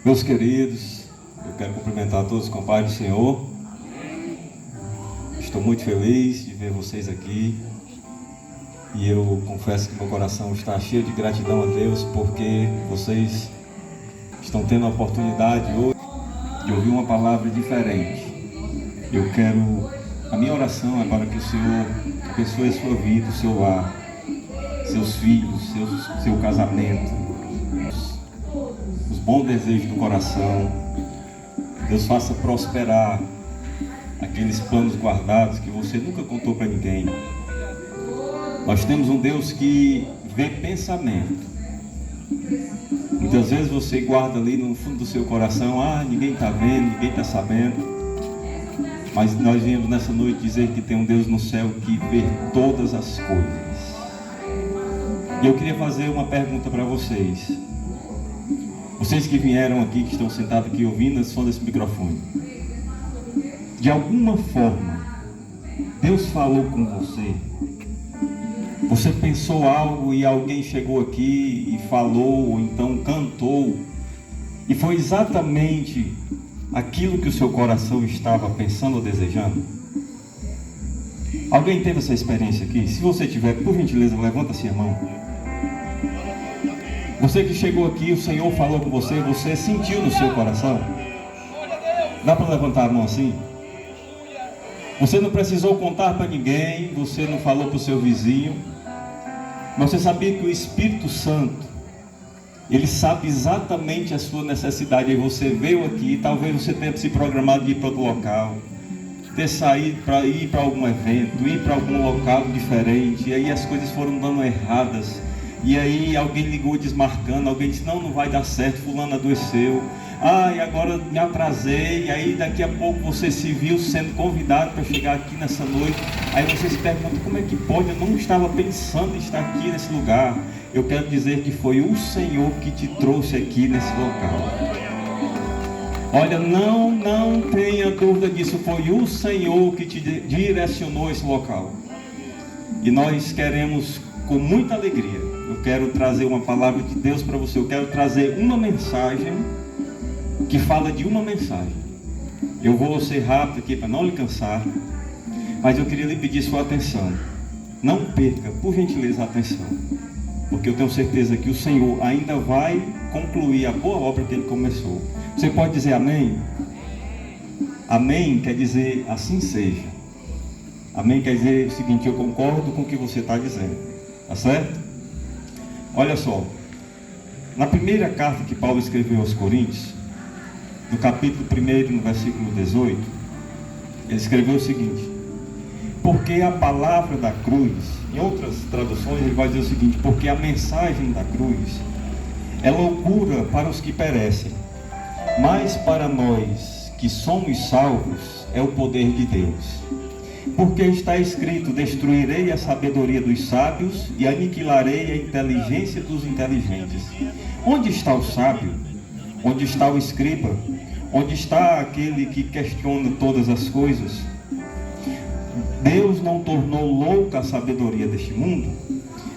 Meus queridos, eu quero cumprimentar todos com a paz do Senhor. Estou muito feliz de ver vocês aqui. E eu confesso que meu coração está cheio de gratidão a Deus, porque vocês estão tendo a oportunidade hoje de ouvir uma palavra diferente. A minha oração é para que o Senhor abençoe a sua vida, o seu lar, seus filhos, seu casamento, os bons desejos do coração. Deus faça prosperar aqueles planos guardados que você nunca contou para ninguém. Nós temos um Deus que vê pensamento. Muitas vezes você guarda ali no fundo do seu coração: ninguém está vendo, ninguém está sabendo. Mas nós viemos nessa noite dizer que tem um Deus no céu que vê todas as coisas. E eu queria fazer uma pergunta para vocês. Vocês que vieram aqui, que estão sentados aqui ouvindo o som desse microfone. De alguma forma, Deus falou com você? Você pensou algo e alguém chegou aqui e falou, ou então cantou, e foi exatamente aquilo que o seu coração estava pensando ou desejando? Alguém teve essa experiência aqui? Se você tiver, por gentileza, levanta-se a mão. Você que chegou aqui, o Senhor falou com você, você sentiu no seu coração? Dá para levantar a mão assim? Você não precisou contar para ninguém, você não falou para o seu vizinho, mas você sabia que o Espírito Santo, Ele sabe exatamente a sua necessidade. E você veio aqui, talvez você tenha se programado de ir para outro local, ter saído para ir para algum evento, ir para algum local diferente, e aí as coisas foram dando erradas, e aí alguém ligou desmarcando, alguém disse: não vai dar certo, fulano adoeceu, e agora me atrasei, e aí daqui a pouco você se viu sendo convidado para chegar aqui nessa noite. Aí você se pergunta: como é que pode? Eu não estava pensando em estar aqui nesse lugar. Eu quero dizer que foi o Senhor que te trouxe aqui nesse local. Olha, não tenha dúvida disso, foi o Senhor que te direcionou a esse local. E nós queremos, com muita alegria, eu quero trazer uma palavra de Deus para você. Eu quero trazer uma mensagem que fala de uma mensagem. Eu vou ser rápido aqui para não lhe cansar, mas eu queria lhe pedir sua atenção. Não perca, por gentileza, a atenção, porque eu tenho certeza que o Senhor ainda vai concluir a boa obra que Ele começou. Você pode dizer amém? Amém quer dizer assim seja. Amém quer dizer o seguinte: eu concordo com o que você está dizendo. Tá certo? Olha só, na primeira carta que Paulo escreveu aos Coríntios, no capítulo 1, no versículo 18, ele escreveu o seguinte: porque a palavra da cruz, em outras traduções ele vai dizer o seguinte: porque a mensagem da cruz é loucura para os que perecem, mas para nós que somos salvos é o poder de Deus. Porque está escrito: destruirei a sabedoria dos sábios e aniquilarei a inteligência dos inteligentes. Onde está o sábio? Onde está o escriba? Onde está aquele que questiona todas as coisas? Deus não tornou louca a sabedoria deste mundo,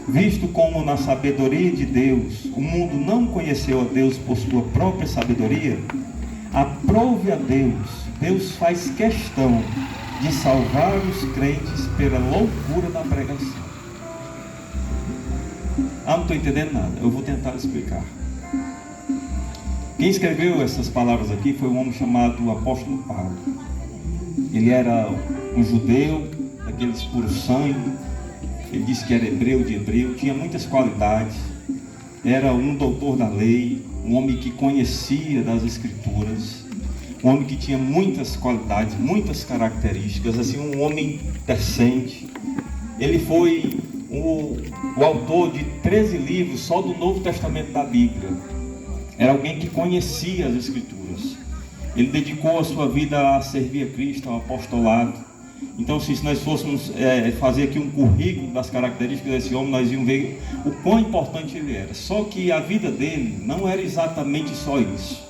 visto como na sabedoria de Deus o mundo não conheceu a Deus por sua própria sabedoria. Aprove a Deus, Deus faz questão de salvar os crentes pela loucura da pregação. Não estou entendendo nada, eu vou tentar explicar. Quem escreveu essas palavras aqui foi um homem chamado Apóstolo Paulo. Ele era um judeu, daqueles puro sangue. Ele disse que era hebreu de hebreu, tinha muitas qualidades. Era um doutor da lei, um homem que conhecia das escrituras, um homem que tinha muitas qualidades, muitas características, assim, um homem decente. Ele foi o autor de 13 livros só do Novo Testamento da Bíblia. Era alguém que conhecia as escrituras. Ele dedicou a sua vida a servir a Cristo, ao apostolado. Então, se nós fôssemos fazer aqui um currículo das características desse homem, nós íamos ver o quão importante ele era. Só que a vida dele não era exatamente só isso.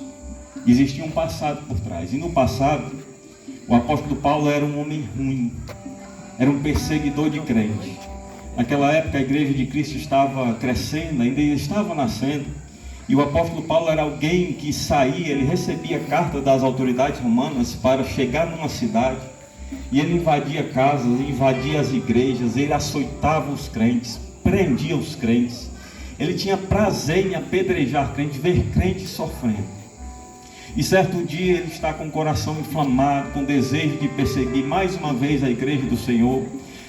Existia um passado por trás. E no passado, o apóstolo Paulo era um homem ruim. Era um perseguidor de crente. Naquela época, a igreja de Cristo estava crescendo, ainda estava nascendo. E o apóstolo Paulo era alguém que saía, ele recebia carta das autoridades romanas para chegar numa cidade. E ele invadia casas, invadia as igrejas, ele açoitava os crentes, prendia os crentes. Ele tinha prazer em apedrejar crentes, ver crentes sofrendo. E certo dia ele está com o coração inflamado, com desejo de perseguir mais uma vez a igreja do Senhor.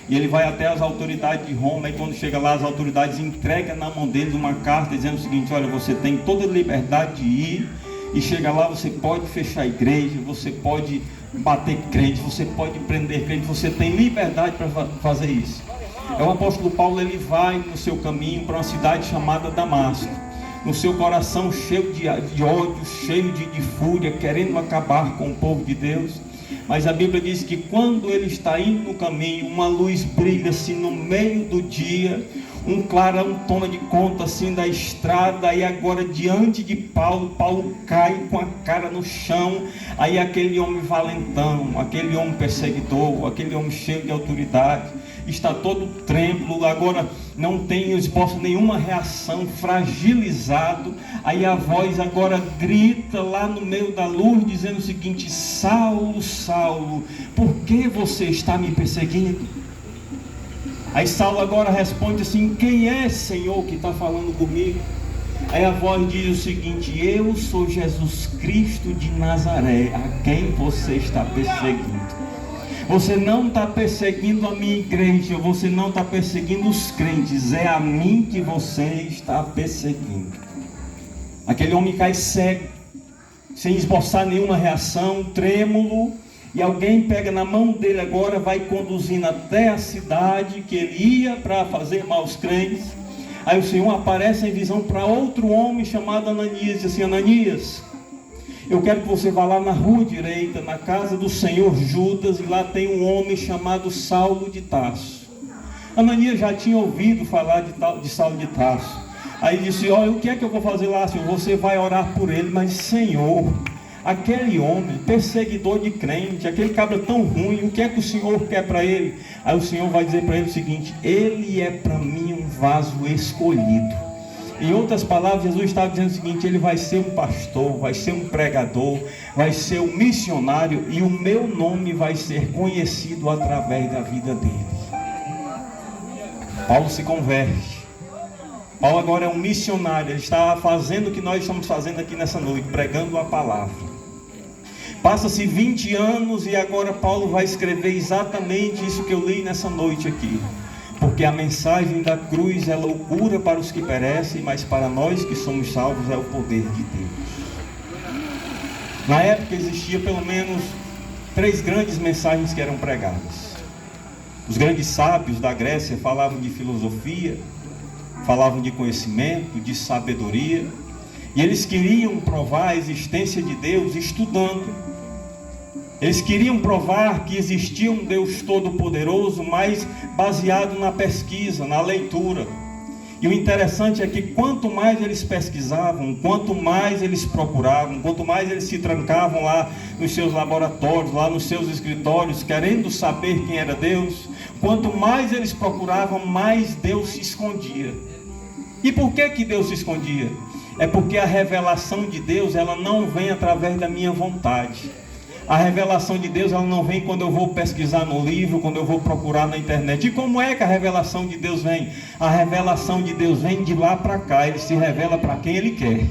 E ele vai até as autoridades de Roma, e quando chega lá, as autoridades entregam na mão dele uma carta dizendo o seguinte: olha, você tem toda a liberdade de ir, e chega lá, você pode fechar a igreja, você pode bater crente, você pode prender crente, você tem liberdade para fazer isso. O apóstolo Paulo, ele vai no seu caminho para uma cidade chamada Damasco, no seu coração cheio de ódio, cheio de fúria, querendo acabar com o povo de Deus. Mas a Bíblia diz que quando ele está indo no caminho, uma luz brilha assim no meio do dia, um clarão toma de conta assim da estrada, e agora diante de Paulo cai com a cara no chão. Aí aquele homem valentão, aquele homem perseguidor, aquele homem cheio de autoridade, está todo trêmulo, agora não tem esboço nenhuma reação, fragilizado. Aí a voz agora grita lá no meio da luz, dizendo o seguinte: Saulo, Saulo, por que você está me perseguindo? Aí Saulo agora responde assim: quem é, Senhor, que está falando comigo? Aí a voz diz o seguinte: eu sou Jesus Cristo de Nazaré, a quem você está perseguindo. Você não está perseguindo a minha igreja, você não está perseguindo os crentes, é a mim que você está perseguindo. Aquele homem cai cego, sem esboçar nenhuma reação, trêmulo, e alguém pega na mão dele agora, vai conduzindo até a cidade que ele ia para fazer mal aos crentes. Aí o Senhor aparece em visão para outro homem chamado Ananias, e diz assim: Ananias, eu quero que você vá lá na rua direita, na casa do senhor Judas, e lá tem um homem chamado Saulo de Tarso. Ananias já tinha ouvido falar de Saulo de Tarso. Aí disse: olha, o que é que eu vou fazer lá, Senhor? Você vai orar por ele. Mas, Senhor, aquele homem, perseguidor de crente, aquele cabra tão ruim, o que é que o Senhor quer para ele? Aí o Senhor vai dizer para ele o seguinte: ele é para mim um vaso escolhido. Em outras palavras, Jesus estava dizendo o seguinte: ele vai ser um pastor, vai ser um pregador, vai ser um missionário, e o meu nome vai ser conhecido através da vida dele. Paulo se converte. Paulo agora é um missionário, ele está fazendo o que nós estamos fazendo aqui nessa noite, pregando a palavra. Passa-se 20 anos e agora Paulo vai escrever exatamente isso que eu li nessa noite aqui. Porque a mensagem da cruz é loucura para os que perecem, mas para nós que somos salvos é o poder de Deus. Na época existia pelo menos 3 grandes mensagens que eram pregadas. Os grandes sábios da Grécia falavam de filosofia, falavam de conhecimento, de sabedoria, e eles queriam provar a existência de Deus estudando. Eles queriam provar que existia um Deus todo-poderoso, mas baseado na pesquisa, na leitura. E o interessante é que quanto mais eles pesquisavam, quanto mais eles procuravam, quanto mais eles se trancavam lá nos seus laboratórios, lá nos seus escritórios, querendo saber quem era Deus, quanto mais eles procuravam, mais Deus se escondia. E por que Deus se escondia? É porque a revelação de Deus, ela não vem através da minha vontade. A revelação de Deus, ela não vem quando eu vou pesquisar no livro, quando eu vou procurar na internet. E como é que a revelação de Deus vem? A revelação de Deus vem de lá para cá. Ele se revela para quem Ele quer.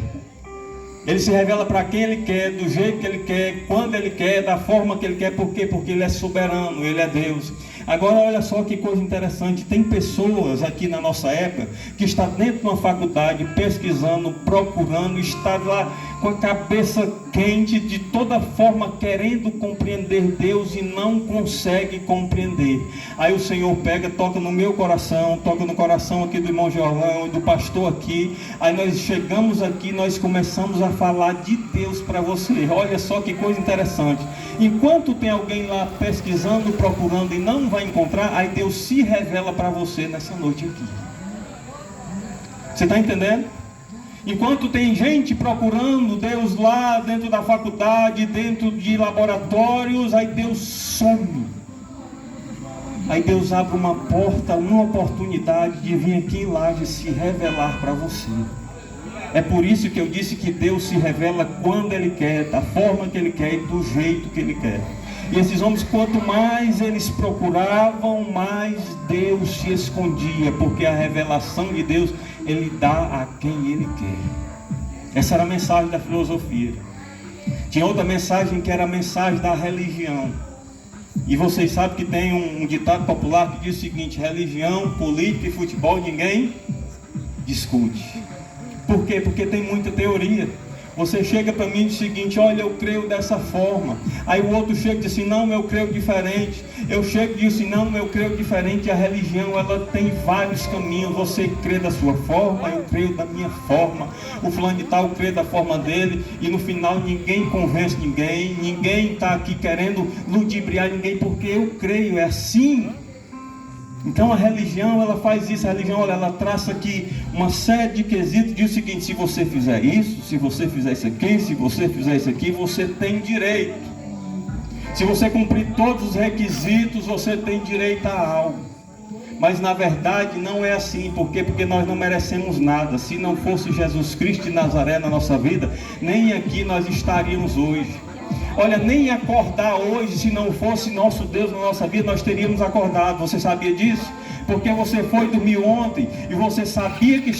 Ele se revela para quem Ele quer, do jeito que Ele quer, quando Ele quer, da forma que Ele quer. Por quê? Porque Ele é soberano, Ele é Deus. Agora olha só que coisa interessante. Tem pessoas aqui na nossa época que está dentro de uma faculdade pesquisando, procurando, está lá com a cabeça quente, de toda forma querendo compreender Deus e não consegue compreender. Aí o Senhor pega, toca no meu coração, toca no coração aqui do irmão Jorlão e do pastor aqui. Aí nós chegamos aqui, nós começamos a falar de Deus para você. Olha só que coisa interessante. Enquanto tem alguém lá pesquisando, procurando e não vai encontrar, aí Deus se revela para você nessa noite aqui. Você está entendendo? Enquanto tem gente procurando Deus lá dentro da faculdade, dentro de laboratórios, aí Deus some. Aí Deus abre uma porta, uma oportunidade de vir aqui em Laje se revelar para você. É por isso que eu disse que Deus se revela quando Ele quer, da forma que Ele quer e do jeito que Ele quer. E esses homens, quanto mais eles procuravam, mais Deus se escondia, porque a revelação de Deus Ele dá a quem Ele quer. Essa era a mensagem da filosofia. Tinha outra mensagem que era a mensagem da religião. E vocês sabem que tem um ditado popular que diz o seguinte: religião, política e futebol ninguém discute. Por quê? Porque tem muita teoria. Você chega para mim e diz o seguinte: olha, eu creio dessa forma. Aí o outro chega e diz assim: não, eu creio diferente. Eu chego e digo assim: não, eu creio diferente. E a religião, ela tem vários caminhos. Você crê da sua forma, eu creio da minha forma. O fulano de tal crê da forma dele. E no final ninguém convence ninguém. Ninguém está aqui querendo ludibriar ninguém, porque eu creio, é assim. Então a religião, ela faz isso. A religião, olha, ela traça aqui uma série de quesitos. Diz o seguinte: se você fizer isso, se você fizer isso aqui, se você fizer isso aqui, você tem direito. Se você cumprir todos os requisitos, você tem direito a algo. Mas na verdade não é assim. Por quê? Porque nós não merecemos nada. Se não fosse Jesus Cristo de Nazaré na nossa vida, nem aqui nós estaríamos hoje. Olha, nem acordar hoje, se não fosse nosso Deus na nossa vida, nós teríamos acordado. Você sabia disso? Porque você foi dormir ontem e você sabia que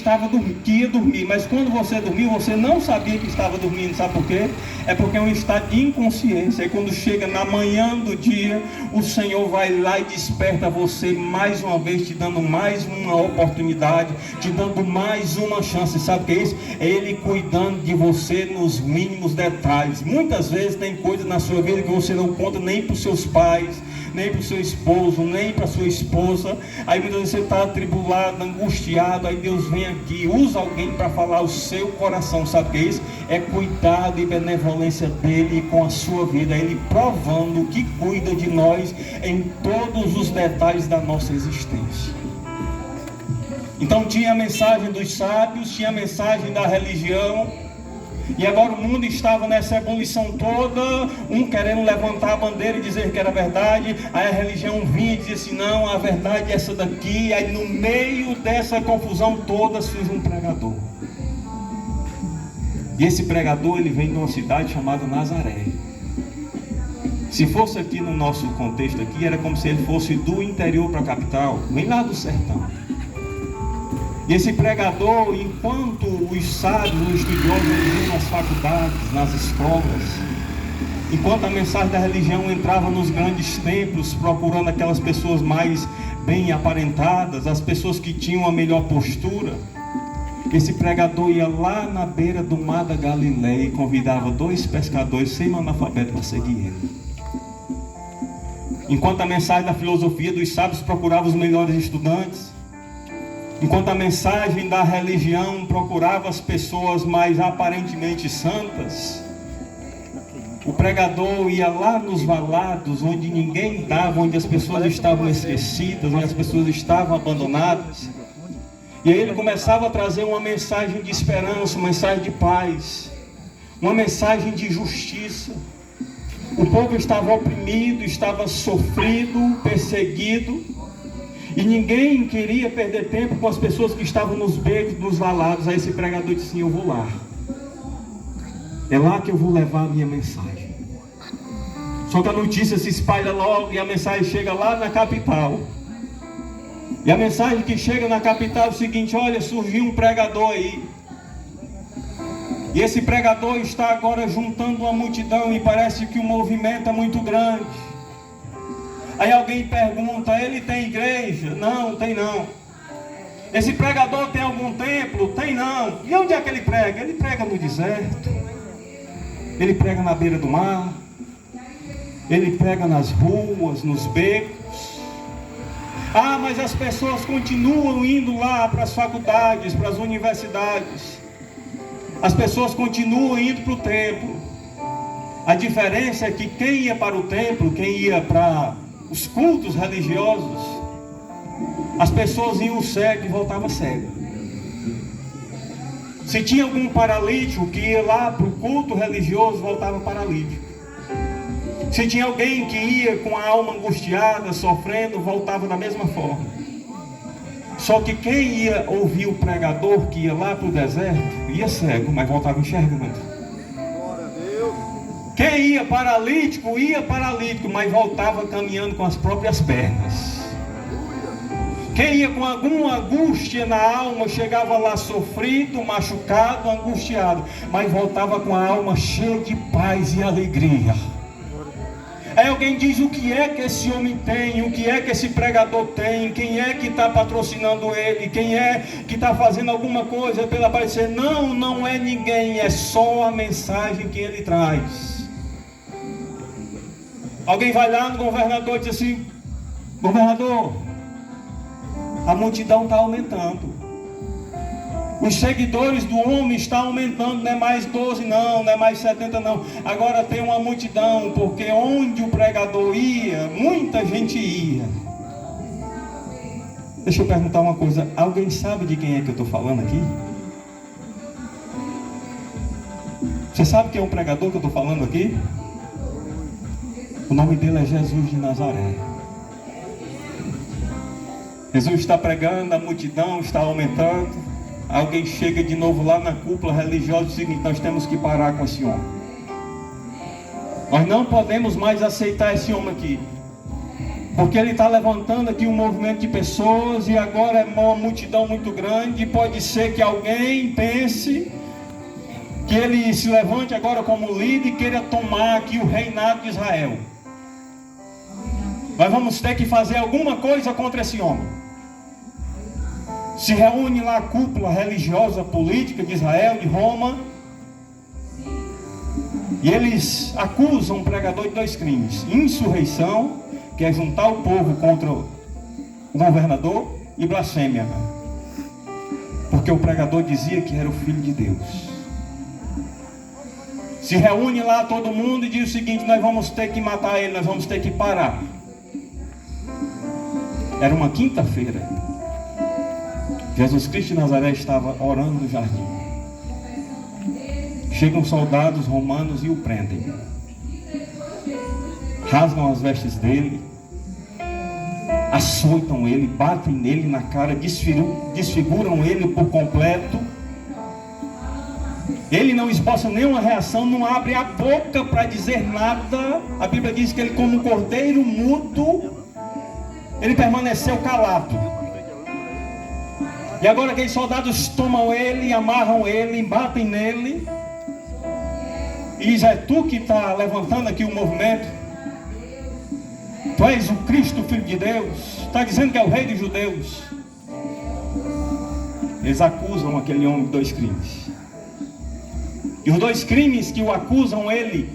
ia dormir, mas quando você dormiu, você não sabia que estava dormindo. Sabe por quê? É porque é um estado de inconsciência. E quando chega na manhã do dia, o Senhor vai lá e desperta você mais uma vez, te dando mais uma oportunidade, te dando mais uma chance. Sabe o que é isso? É Ele cuidando de você nos mínimos detalhes. Muitas vezes tem coisas na sua vida que você não conta nem para os seus pais, nem para o seu esposo, nem para a sua esposa. Aí muitas vezes você está atribulado, angustiado. Aí Deus vem aqui, usa alguém para falar o seu coração. Sabe o que é isso? É cuidado e benevolência dele com a sua vida. Ele provando que cuida de nós em todos os detalhes da nossa existência. Então tinha a mensagem dos sábios, tinha a mensagem da religião. E agora o mundo estava nessa ebulição toda, um querendo levantar a bandeira e dizer que era verdade. Aí a religião vinha e dizia assim: não, a verdade é essa daqui. Aí no meio dessa confusão toda surge um pregador. E esse pregador, ele vem de uma cidade chamada Nazaré. Se fosse aqui no nosso contexto aqui, era como se ele fosse do interior para a capital, vem lá do sertão. E esse pregador, enquanto os sábios, os estudiosos, eles iam nas faculdades, nas escolas, enquanto a mensagem da religião entrava nos grandes templos, procurando aquelas pessoas mais bem aparentadas, as pessoas que tinham a melhor postura, esse pregador ia lá na beira do mar da Galileia e convidava 2 pescadores semi-analfabetos para seguir ele. Enquanto a mensagem da filosofia dos sábios procurava os melhores estudantes, enquanto a mensagem da religião procurava as pessoas mais aparentemente santas, o pregador ia lá nos valados, onde ninguém dava, onde as pessoas estavam esquecidas, onde as pessoas estavam abandonadas. E aí ele começava a trazer uma mensagem de esperança, uma mensagem de paz, uma mensagem de justiça. O povo estava oprimido, estava sofrido, perseguido. E ninguém queria perder tempo com as pessoas que estavam nos becos, nos valados. Aí esse pregador disse assim: eu vou lá. É lá que eu vou levar a minha mensagem. Só que a notícia se espalha logo e a mensagem chega lá na capital. E a mensagem que chega na capital é o seguinte: olha, surgiu um pregador aí. E esse pregador está agora juntando uma multidão e parece que o movimento é muito grande. Aí alguém pergunta: ele tem igreja? Não, tem não. Esse pregador tem algum templo? Tem não. E onde é que ele prega? Ele prega no deserto. Ele prega na beira do mar. Ele prega nas ruas, nos becos. Ah, mas as pessoas continuam indo lá para as faculdades, para as universidades. As pessoas continuam indo para o templo. A diferença é que quem ia para o templo, quem ia para os cultos religiosos, as pessoas iam cego e voltavam cego. Se tinha algum paralítico que ia lá para o culto religioso, voltava paralítico. Se tinha alguém que ia com a alma angustiada, sofrendo, voltava da mesma forma. Só que quem ia ouvir o pregador que ia lá para o deserto, ia cego, mas voltava enxergando. Quem ia paralítico, mas voltava caminhando com as próprias pernas. Quem ia com alguma angústia na alma, chegava lá sofrido, machucado, angustiado, mas voltava com a alma cheia de paz e alegria. Aí alguém diz: o que é que esse homem tem? O que é que esse pregador tem? Quem é que está patrocinando ele? Quem é que está fazendo alguma coisa pelo aparecer? Não, não é ninguém, é só a mensagem que ele traz. Alguém vai lá no governador e diz assim: governador, a multidão está aumentando. Os seguidores do homem estão aumentando, não é mais 12 não é mais 70 não. Agora tem uma multidão, porque onde o pregador ia, muita gente ia. Deixa eu perguntar uma coisa, alguém sabe de quem é que eu estou falando aqui? Você sabe quem é o pregador que eu estou falando aqui? O nome dele é Jesus de Nazaré. Jesus está pregando, a multidão está aumentando. Alguém chega de novo lá na cúpula religiosa e diz o seguinte: nós temos que parar com esse homem. Nós não podemos mais aceitar esse homem aqui, porque ele está levantando aqui um movimento de pessoas e agora é uma multidão muito grande. E pode ser que alguém pense que ele se levante agora como líder e queira tomar aqui o reinado de Israel. Nós vamos ter que fazer alguma coisa contra esse homem. Se reúne lá a cúpula religiosa política de Israel, de Roma, e eles acusam o pregador de 2 crimes: insurreição, que é juntar o povo contra o governador, e blasfêmia, porque o pregador dizia que era o Filho de Deus. Se reúne lá todo mundo e diz o seguinte: nós vamos ter que matar ele, nós vamos ter que parar. Era uma quinta-feira. Jesus Cristo de Nazaré estava orando no jardim. Chegam soldados romanos e o prendem. Rasgam as vestes dele, açoitam ele, batem nele na cara, desfiguram ele por completo. Ele não esboça nenhuma reação, não abre a boca para dizer nada. A Bíblia diz que ele, como um cordeiro mudo, ele permaneceu calado. E agora aqueles soldados tomam ele, amarram ele, batem nele. E diz: é tu que está levantando aqui o movimento? Tu és o Cristo, Filho de Deus? Está dizendo que é o Rei dos Judeus? Eles acusam aquele homem de 2 crimes. E os 2 crimes que o acusam ele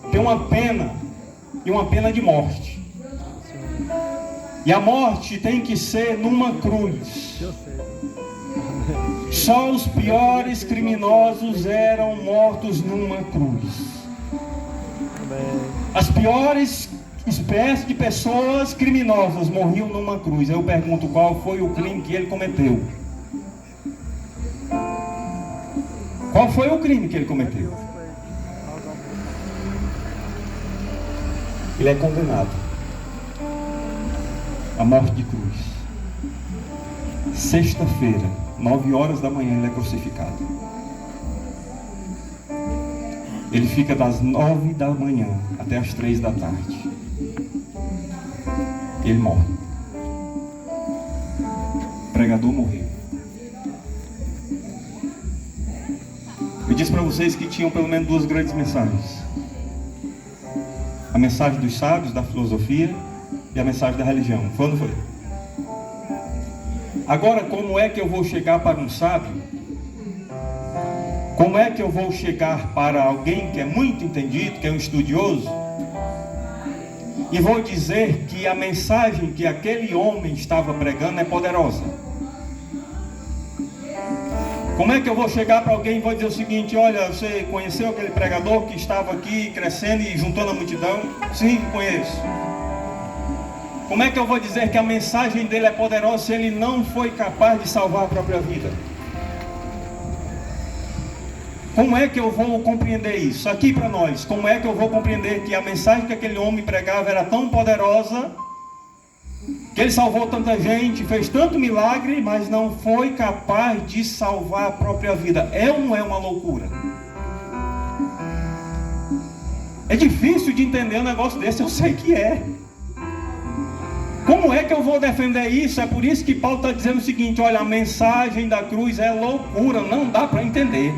tem uma pena, e uma pena de morte. E a morte tem que ser numa cruz. Só os piores criminosos eram mortos numa cruz. As piores espécies de pessoas criminosas morriam numa cruz. Eu pergunto: qual foi o crime que ele cometeu? Qual foi o crime que ele cometeu? Ele é condenado à morte de cruz. Sexta-feira, 9 horas da manhã, ele é crucificado. Ele fica das 9 da manhã até as 3 da tarde. Ele morre. O pregador morreu. Eu disse para vocês que tinham pelo menos 2 grandes mensagens: a mensagem dos sábios, da filosofia, e a mensagem da religião. Foi ou não foi? Agora, como é que eu vou chegar para um sábio? Como é que eu vou chegar para alguém que é muito entendido, que é um estudioso, e vou dizer que a mensagem que aquele homem estava pregando é poderosa? Como é que eu vou chegar para alguém e vou dizer o seguinte: olha, você conheceu aquele pregador que estava aqui crescendo e juntando a multidão? Sim, conheço. Como é que eu vou dizer que a mensagem dele é poderosa se ele não foi capaz de salvar a própria vida? Como é que eu vou compreender isso? Aqui para nós, como é que eu vou compreender que a mensagem que aquele homem pregava era tão poderosa Que ele salvou tanta gente, fez tanto milagre, mas não foi capaz de salvar a própria vida. É ou não é uma loucura? É difícil de entender um negócio desse, eu sei que é. Como é que eu vou defender isso? É por isso que Paulo está dizendo o seguinte: olha, a mensagem da cruz é loucura, não dá para entender.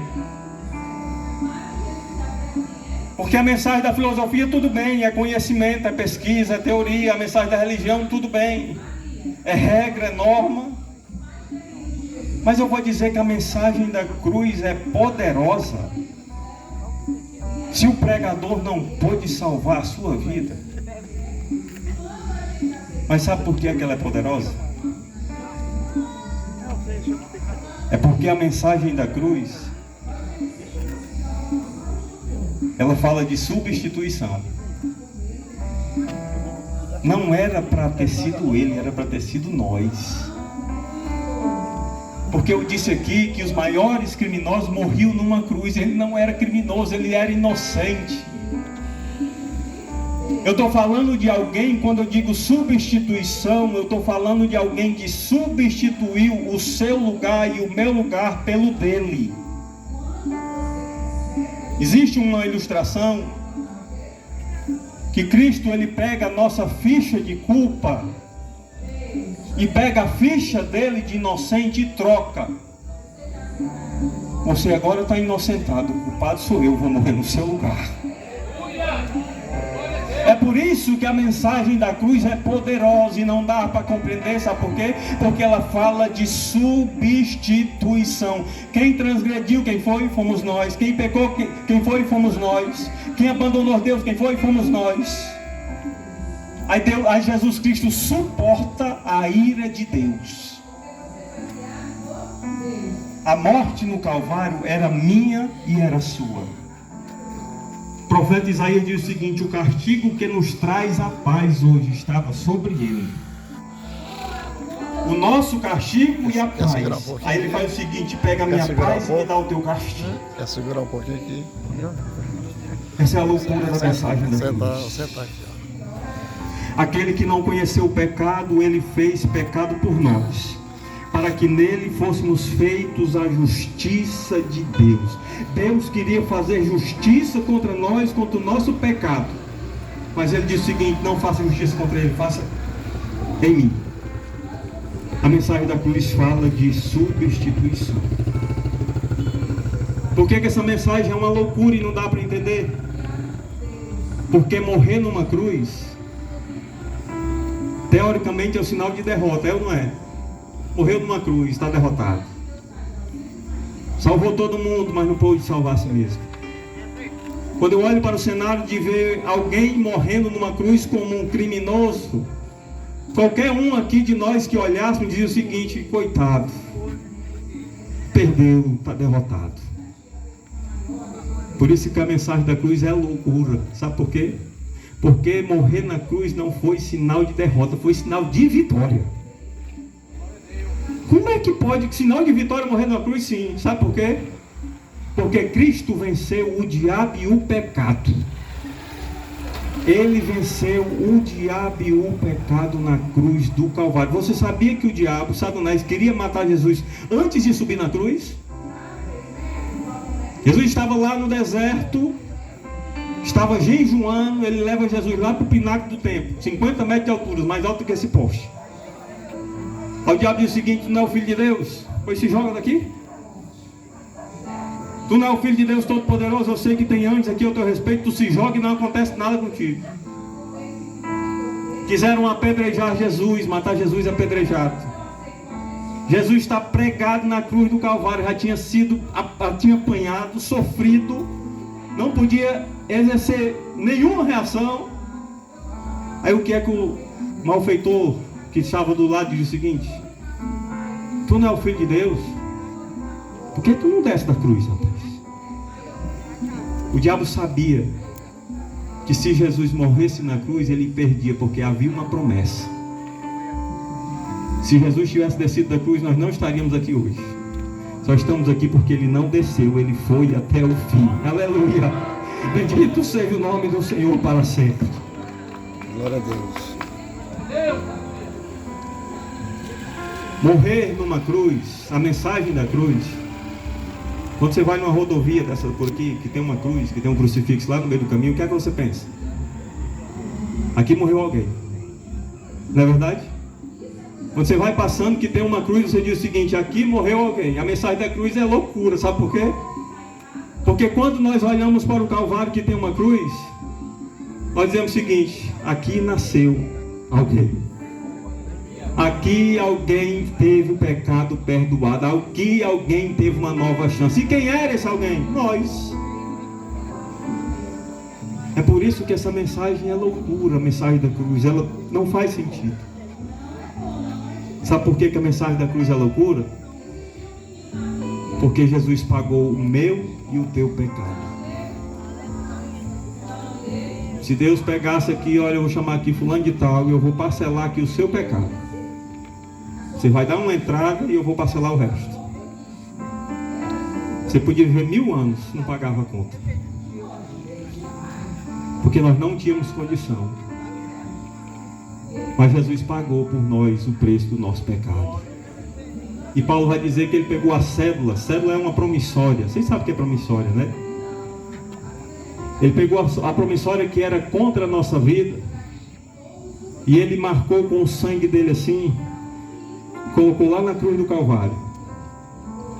Porque a mensagem da filosofia, tudo bem, é conhecimento, é pesquisa, é teoria. A mensagem da religião, tudo bem, é regra, é norma. Mas eu vou dizer que a mensagem da cruz é poderosa. Se o pregador não pôde salvar a sua vida. Mas sabe por que ela é poderosa? É porque a mensagem da cruz, ela fala de substituição. Não era para ter sido ele, era para ter sido nós. Porque eu disse aqui que os maiores criminosos morriam numa cruz. Ele não era criminoso, ele era inocente. Eu estou falando de alguém, quando eu digo substituição, eu estou falando de alguém que substituiu o seu lugar e o meu lugar pelo dele. Existe uma ilustração que Cristo, ele pega a nossa ficha de culpa e pega a ficha dele de inocente e troca. Você agora está inocentado, o culpado sou eu, vou morrer no seu lugar. É por isso que a mensagem da cruz é poderosa e não dá para compreender, sabe por quê? Porque ela fala de substituição. Quem transgrediu, quem foi? Fomos nós. Quem pecou, quem foi? Fomos nós. Quem abandonou Deus, quem foi? Fomos nós. Aí Jesus Cristo suporta a ira de Deus. A morte no Calvário era minha e era sua. O profeta Isaías diz o seguinte: o castigo que nos traz a paz hoje estava sobre ele. O nosso castigo e a paz. Aí ele faz o seguinte: pega a minha paz e me dá o teu castigo. Quer segurar um pouquinho aqui? Essa é a loucura da mensagem da cruz. Senta aqui, ó. Aquele que não conheceu o pecado, ele fez pecado por nós, para que nele fôssemos feitos a justiça de Deus. Deus queria fazer justiça contra nós, contra o nosso pecado. Mas ele disse o seguinte: não faça justiça contra ele, faça em mim. A mensagem da cruz fala de substituição. Por que essa mensagem é uma loucura e não dá para entender? Porque morrer numa cruz, teoricamente, é um sinal de derrota, é ou não é? Morreu numa cruz, está derrotado. Salvou todo mundo, mas não pôde salvar a si mesmo. Quando eu olho para o cenário de ver alguém morrendo numa cruz como um criminoso, qualquer um aqui de nós que olhasse me dizia o seguinte: coitado, perdeu, está derrotado. Por isso que a mensagem da cruz é loucura. Sabe por quê? Porque morrer na cruz não foi sinal de derrota, foi sinal de vitória. Como é que pode sinal de vitória morrer na cruz? Sim, sabe por quê? Porque Cristo venceu o diabo e o pecado. Ele venceu o diabo e o pecado na cruz do Calvário. Você sabia que o diabo, Satanás, queria matar Jesus antes de subir na cruz? Jesus estava lá no deserto, estava jejuando, ele leva Jesus lá para o pináculo do templo, 50 metros de altura, mais alto que esse poste. Aí o diabo diz o seguinte: tu não é o filho de Deus? Pois se joga daqui. Tu não é o filho de Deus Todo-Poderoso? Eu sei que tem anjos aqui ao teu respeito. Tu se joga e não acontece nada contigo. Quiseram apedrejar Jesus, matar Jesus apedrejado. Jesus está pregado na cruz do Calvário, já tinha apanhado, sofrido, não podia exercer nenhuma reação. Aí o que é que o malfeitor que estava do lado diz o seguinte: tu não é o filho de Deus? Por que tu não desce da cruz, rapaz? O diabo sabia que se Jesus morresse na cruz, ele perdia, porque havia uma promessa. Se Jesus tivesse descido da cruz, nós não estaríamos aqui hoje. Só estamos aqui porque ele não desceu, ele foi até o fim. Aleluia! Bendito seja o nome do Senhor para sempre. Glória a Deus. Morrer numa cruz, a mensagem da cruz. Quando você vai numa rodovia dessa por aqui, que tem uma cruz, que tem um crucifixo lá no meio do caminho, o que é que você pensa? Aqui morreu alguém. Não é verdade? Quando você vai passando que tem uma cruz, você diz o seguinte: aqui morreu alguém. A mensagem da cruz é loucura, sabe por quê? Porque quando nós olhamos para o Calvário que tem uma cruz, nós dizemos o seguinte: aqui nasceu alguém. Aqui alguém teve o pecado perdoado. Aqui alguém teve uma nova chance. E quem era esse alguém? Nós. É por isso que essa mensagem é loucura. A mensagem da cruz, ela não faz sentido. Sabe por que a mensagem da cruz é loucura? Porque Jesus pagou o meu e o teu pecado. Se Deus pegasse aqui, olha, eu vou chamar aqui fulano de tal e eu vou parcelar aqui o seu pecado. Você vai dar uma entrada e eu vou parcelar o resto. Você podia viver 1000 anos, não pagava a conta. Porque nós não tínhamos condição. Mas Jesus pagou por nós o preço do nosso pecado. E Paulo vai dizer que ele pegou a cédula. Cédula é uma promissória. Vocês sabem o que é promissória, né? Ele pegou a promissória que era contra a nossa vida. E ele marcou com o sangue dele assim. Colocou lá na cruz do Calvário.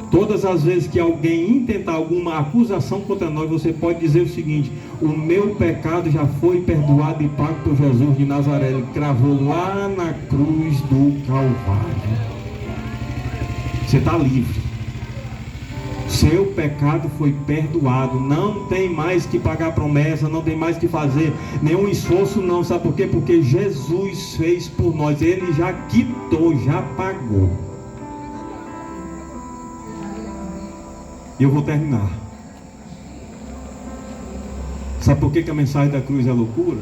Todas as vezes que alguém intentar alguma acusação contra nós, você pode dizer o seguinte: o meu pecado já foi perdoado e pago por Jesus de Nazaré. Ele cravou lá na cruz do Calvário. Você está livre. Seu pecado foi perdoado. Não tem mais que pagar promessa, não tem mais que fazer nenhum esforço, não. Sabe por quê? Porque Jesus fez por nós. Ele já quitou, já pagou. E eu vou terminar. Sabe por que a mensagem da cruz é loucura?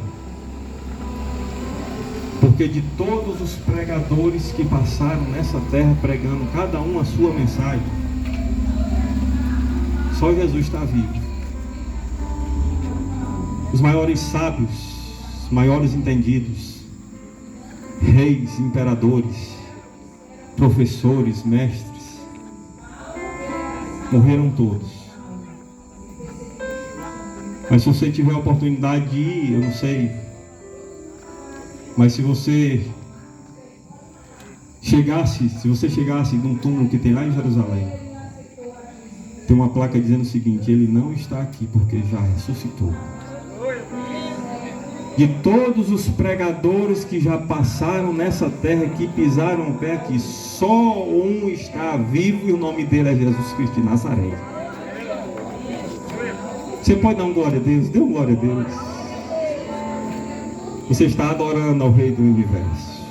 Porque de todos os pregadores que passaram nessa terra pregando cada um a sua mensagem, só Jesus está vivo. Os maiores sábios, os maiores entendidos, reis, imperadores, professores, mestres, morreram todos. Mas se você tiver a oportunidade de ir, eu não sei, mas se você chegasse num túmulo que tem lá em Jerusalém, tem uma placa dizendo o seguinte: ele não está aqui porque já ressuscitou. De todos os pregadores que já passaram nessa terra, que pisaram o pé aqui, só um está vivo e o nome dele é Jesus Cristo de Nazaré. Você pode dar um glória a Deus? Dê um glória a Deus. Você está adorando ao Rei do Universo.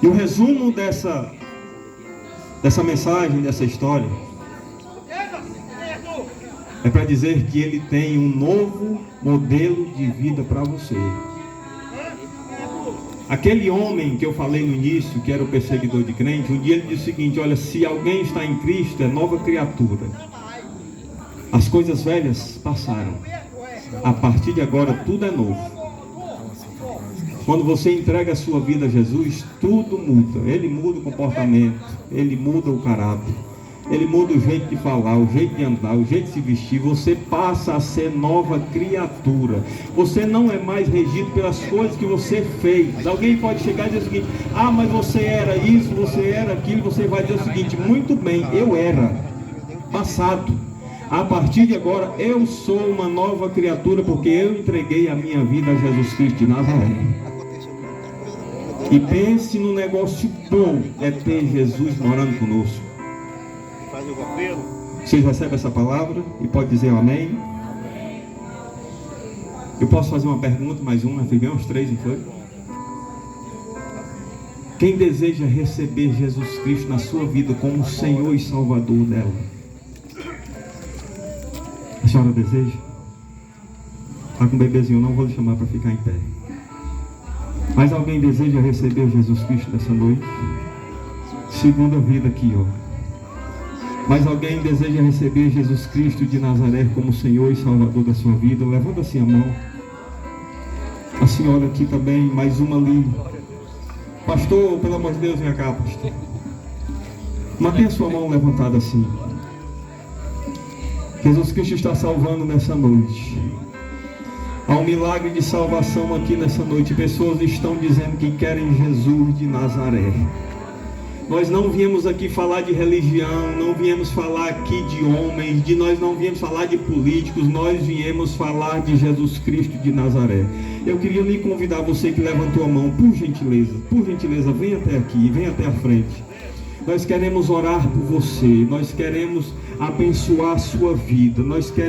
E o resumo dessa mensagem, dessa história, é para dizer que ele tem um novo modelo de vida para você. Aquele homem que eu falei no início, que era o perseguidor de crente, um dia ele disse o seguinte: olha, se alguém está em Cristo, é nova criatura. As coisas velhas passaram. A partir de agora tudo é novo. Quando você entrega a sua vida a Jesus, tudo muda. Ele muda o comportamento, ele muda o caráter, ele muda o jeito de falar, o jeito de andar, o jeito de se vestir. Você passa a ser nova criatura. Você não é mais regido pelas coisas que você fez. Alguém pode chegar e dizer o seguinte: ah, mas você era isso, você era aquilo. Você vai dizer o seguinte: muito bem, eu era passado. A partir de agora eu sou uma nova criatura, porque eu entreguei a minha vida a Jesus Cristo de Nazaré. E pense no negócio bom é ter Jesus morando conosco. Vocês recebem essa palavra e pode dizer amém? Eu posso fazer uma pergunta, mais uma, fui bem uns 3, não foi? Quem deseja receber Jesus Cristo na sua vida como Senhor e Salvador dela? A senhora deseja? Está com um bebezinho, não vou lhe chamar para ficar em pé. Mas alguém deseja receber Jesus Cristo nessa noite? Segunda vida aqui, ó. Mas alguém deseja receber Jesus Cristo de Nazaré como Senhor e Salvador da sua vida? Levanta assim a mão. A senhora aqui também, mais uma ali. Pastor, pelo amor de Deus, vem cá, pastor. Mantenha sua mão levantada assim. Jesus Cristo está salvando nessa noite. Há um milagre de salvação aqui nessa noite. Pessoas estão dizendo que querem Jesus de Nazaré. Nós não viemos aqui falar de religião, não viemos falar aqui de homens, nós não viemos falar de políticos, nós viemos falar de Jesus Cristo de Nazaré. Eu queria lhe convidar, você que levantou a mão, por gentileza, venha até aqui, venha até a frente. Nós queremos orar por você, nós queremos abençoar a sua vida, nós queremos